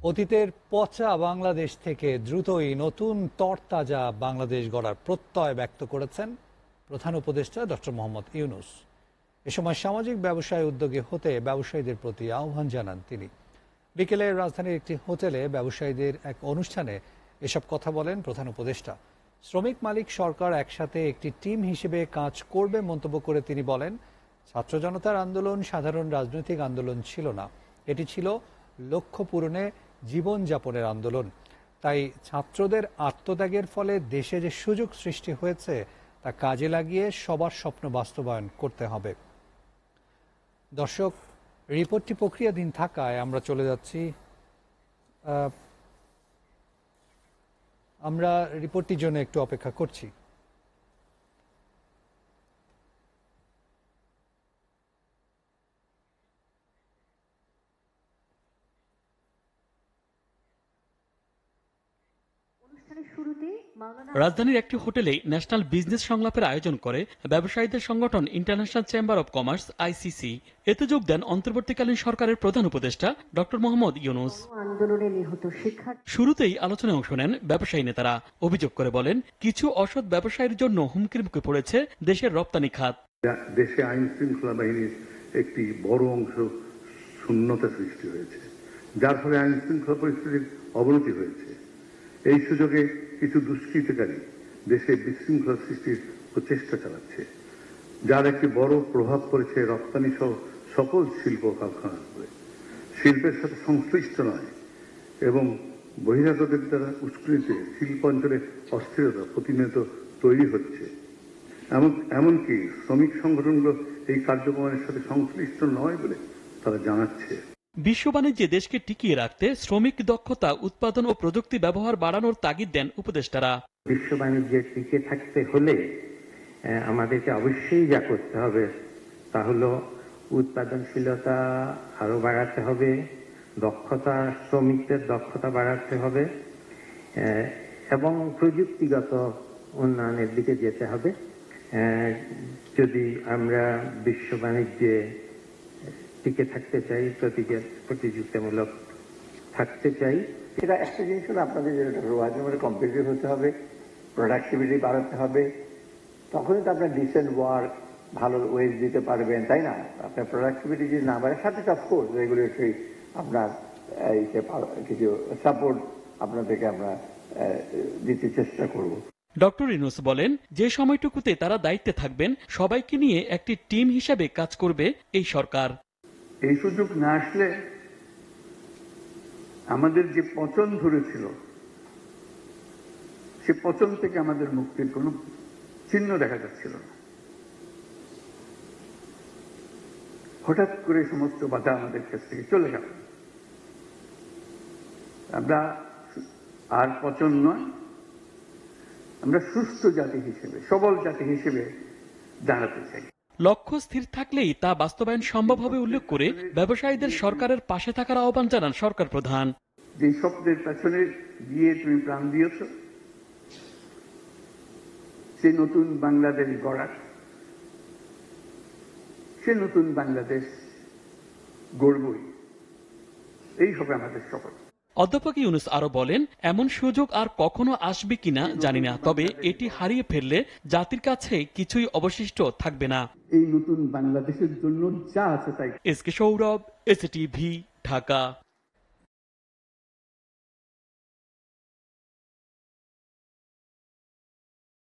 অতীতের পচা বাংলাদেশ থেকে দ্রুতই নতুন তরতাজা বাংলাদেশ গড়ার প্রত্যয় ব্যক্ত করেছেন প্রধান উপদেষ্টা ডক্টর মোহাম্মদ ইউনূস। এ সময় সামাজিক ব্যবসায় উদ্যোগী হতে ব্যবসায়ীদের প্রতি আহ্বান জানান তিনি। বিকেলে রাজধানীর একটি হোটেলে ব্যবসায়ীদের এক অনুষ্ঠানে এসব কথা বলেন প্রধান উপদেষ্টা। শ্রমিক মালিক সরকার একসাথে একটি টিম হিসেবে কাজ করবে মন্তব্য করে তিনি বলেন, ছাত্র জনতার আন্দোলন সাধারণ রাজনৈতিক আন্দোলন ছিল না, এটি ছিল লক্ষ্য পূরণে জীবনযাপনের আন্দোলন। তাই ছাত্রদের আত্মত্যাগের ফলে দেশে যে সুযোগ সৃষ্টি হয়েছে তা কাজে লাগিয়ে সবার স্বপ্ন বাস্তবায়ন করতে হবে। দর্শক, রিপোর্টটি প্রক্রিয়াধীন থাকায় আমরা চলে যাচ্ছি, আমরা রিপোর্টটির জন্য একটু অপেক্ষা করছি। রাজধানীর একটি হোটেলে ন্যাশনাল বিজনেস সংলাপের আয়োজন করে ব্যবসায়ীদের সংগঠন international chamber of commerce ICC. এতে যোগ দেন অন্তর্বর্তীকালীন সরকারের প্রধান উপদেষ্টা ডক্টর মোহাম্মদ ইউনূস। শুরুতেই আলোচনায় অংশ নেন ব্যবসায়ী নেতারা। অভিযোগ করে বলেন, কিছু অসৎ ব্যবসায়ীর জন্য হুমকির মুখে পড়েছে দেশের রপ্তানি খাত। দেশে আইন শৃঙ্খলা বাহিনীর একটি বড় অংশ শূন্যতা সৃষ্টি হয়েছে, যার ফলে আইন শৃঙ্খলা পরিস্থিতির অবনতি হয়েছে। এই সুযোগে কিছু দুষ্কৃতকারী দেশে বিশৃঙ্খলা সৃষ্টির প্রচেষ্টা চালাচ্ছে, যার একটি বড় প্রভাব পড়েছে রপ্তানি সহ সকল শিল্প কারখানার উপরে। শিল্পের সাথে সংশ্লিষ্ট নয় এবং বহিরাগতদের দ্বারা উস্কানিতে শিল্প অঞ্চলে অস্থিরতা প্রতিনিয়ত তৈরি হচ্ছে। এমনকি শ্রমিক সংগঠনগুলো এই কার্যক্রমের সাথে সংশ্লিষ্ট নয় বলে তারা জানাচ্ছে। বিশ্ব বাণিজ্যে দেশকে টিকিয়ে রাখতে শ্রমিক দক্ষতা, উৎপাদন ও প্রযুক্তি ব্যবহার বাড়ানোর তাগিদ দেন উপদেষ্টারা। বিশ্ব বাণিজ্যে টিকে থাকতে হলে আমাদেরকে অবশ্যই যা করতে হবে তা হলো উৎপাদনশীলতা আরো বাড়াতে হবে, দক্ষতা, শ্রমিকদের দক্ষতা বাড়াতে হবে এবং প্রযুক্তিগত উন্নয়নের দিকে যেতে হবে। যদি আমরা বিশ্ব বাণিজ্যে টিকে থাকতে চাই, প্রতিযোগিতামূলক থাকতে চাই। এটা একটা জিনিস হলো আপনাদের যেটা ওয়ার্ল্ডের কম্পিটিটিভ হতে হবে, প্রোডাক্টিভিটি বাড়াতে হবে, তখনই তো আপনার ডিসেন্ট ওয়ার্ক, ভালো ওয়েজ দিতে পারবেন, তাই না? আপনার প্রোডাক্টিভিটি যদি না বাড়ে, সাথে অফকোর্স রেগুলেটরি আপনার কিছু সাপোর্ট আপনাদেরকে আমরা দিতে চেষ্টা করব। ডক্টর ইউনূস বলেন, যে সময়টুকুতে তারা দায়িত্বে থাকবেন সবাইকে নিয়ে একটি টিম হিসেবে কাজ করবে এই সরকার। এই সুযোগ না আসলে আমাদের যে পতন ধরেছিল, সে পতন থেকে আমাদের মুক্তির কোনো চিহ্ন দেখা যাচ্ছিল না। হঠাৎ করে সমস্ত বাধা আমাদের কাছ থেকে চলে গেল। আমরা আর পতন নয়, আমরা সুস্থ জাতি হিসেবে, সবল জাতি হিসেবে দাঁড়াতে চাই। লক্ষ্য স্থির থাকলেই তা বাস্তবায়ন সম্ভব হবে উল্লেখ করে ব্যবসায়ীদের সরকারের পাশে থাকার আহ্বান জানান সরকার প্রধান। যে স্বপ্নের পেছনে গিয়ে তুমি প্রাণ দিয়েছ, সে নতুন বাংলাদেশ গড়ার, সে নতুন বাংলাদেশ গড়বই, এই হবে আমাদের শপথ। অধ্যাপক ইউনূস আরো বলেন, এমন সুযোগ আর কখনো আসবে কিনা জানি না, তবে এটি হারিয়ে ফেললে জাতির কাছে কিছুই অবশিষ্ট থাকবে না। এই নতুন বাংলাদেশের জন্য যা আছে তাই। SK Sourav, STV, Dhaka.